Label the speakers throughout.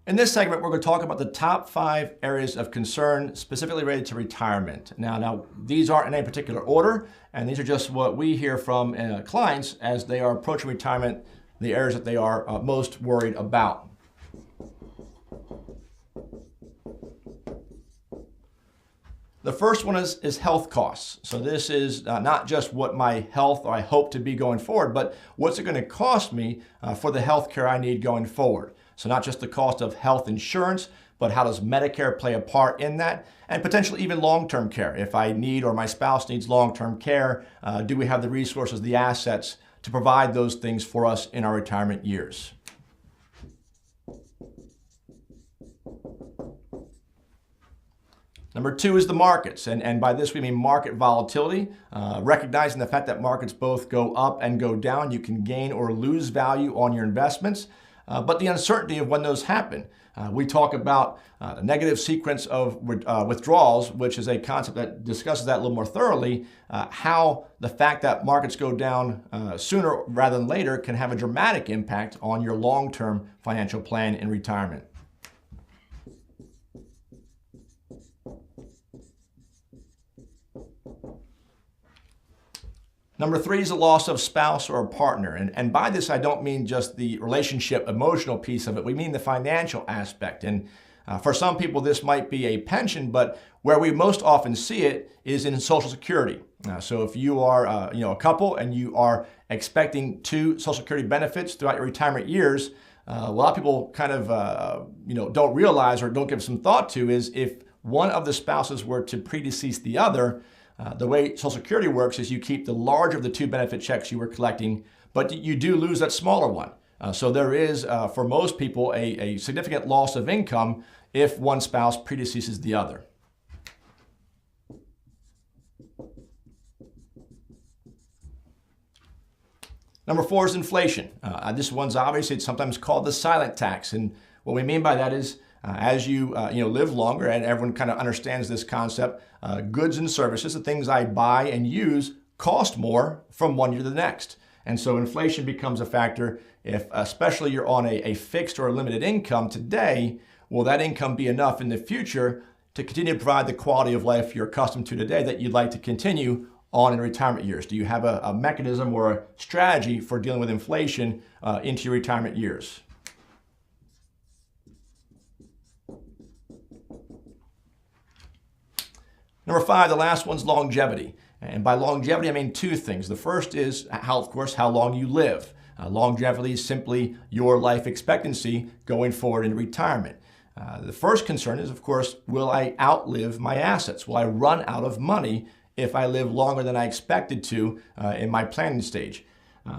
Speaker 1: In this segment, we're going to talk about the top 5 areas of concern specifically related to retirement. Now, these aren't in any particular order, and these are just what we hear from clients as they are approaching retirement, the areas that they are most worried about. The first one is health costs. So this is not just what my health or I hope to be going forward, but what's it going to cost me for the health care I need going forward. So not just the cost of health insurance, but how does Medicare play a part in that? And potentially even long-term care. If I need or my spouse needs long-term care, do we have the resources, the assets to provide those things for us in our retirement years? Number 2 is the markets, and by this we mean market volatility, recognizing the fact that markets both go up and go down. You can gain or lose value on your investments, but the uncertainty of when those happen. We talk about a negative sequence of withdrawals, which is a concept that discusses that a little more thoroughly, how the fact that markets go down sooner rather than later can have a dramatic impact on your long-term financial plan in retirement. Number 3 is the loss of spouse or a partner. And by this, I don't mean just the relationship, emotional piece of it. We mean the financial aspect. And for some people, this might be a pension, but where we most often see it is in Social Security. So if you are a couple and you are expecting 2 Social Security benefits throughout your retirement years, a lot of people kind of don't realize or don't give some thought to is if one of the spouses were to predecease the other, the way Social Security works is you keep the larger of the 2 benefit checks you were collecting, but you do lose that smaller one. So there is, for most people, a significant loss of income if one spouse predeceases the other. Number 4 is inflation. This one's obvious. It's sometimes called the silent tax. And what we mean by that is as you live longer, and everyone kind of understands this concept, goods and services, the things I buy and use, cost more from one year to the next. And so inflation becomes a factor if especially you're on a fixed or a limited income today. Will that income be enough in the future to continue to provide the quality of life you're accustomed to today that you'd like to continue on in retirement years? Do you have a mechanism or a strategy for dealing with inflation into your retirement years? Number 5, the last one's longevity. And by longevity, I mean 2 things. The first is, of course, how long you live. Longevity is simply your life expectancy going forward in retirement. The first concern is, of course, will I outlive my assets? Will I run out of money if I live longer than I expected to in my planning stage?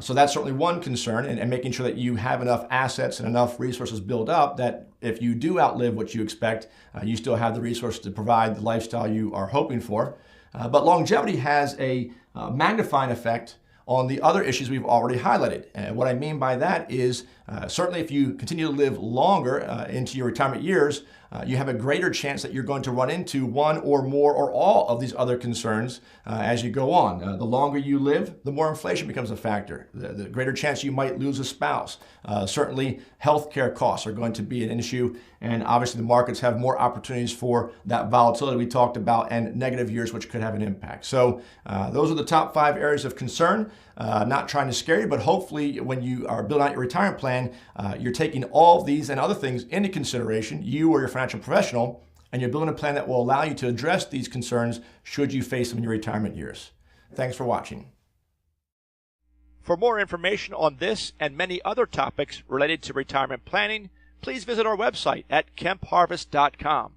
Speaker 1: So that's certainly one concern, and making sure that you have enough assets and enough resources built up that if you do outlive what you expect, you still have the resources to provide the lifestyle you are hoping for. But longevity has a magnifying effect on the other issues we've already highlighted. And what I mean by that is certainly if you continue to live longer into your retirement years, you have a greater chance that you're going to run into one or more or all of these other concerns as you go on. The longer you live, the more inflation becomes a factor. The greater chance you might lose a spouse. Certainly, healthcare costs are going to be an issue, and obviously the markets have more opportunities for that volatility we talked about and negative years which could have an impact. So those are the top 5 areas of concern. Not trying to scare you, but hopefully when you are building out your retirement plan, you're taking all of these and other things into consideration, you or your financial professional, and you're building a plan that will allow you to address these concerns should you face them in your retirement years. Thanks for watching.
Speaker 2: For more information on this and many other topics related to retirement planning, please visit our website at kempharvest.com.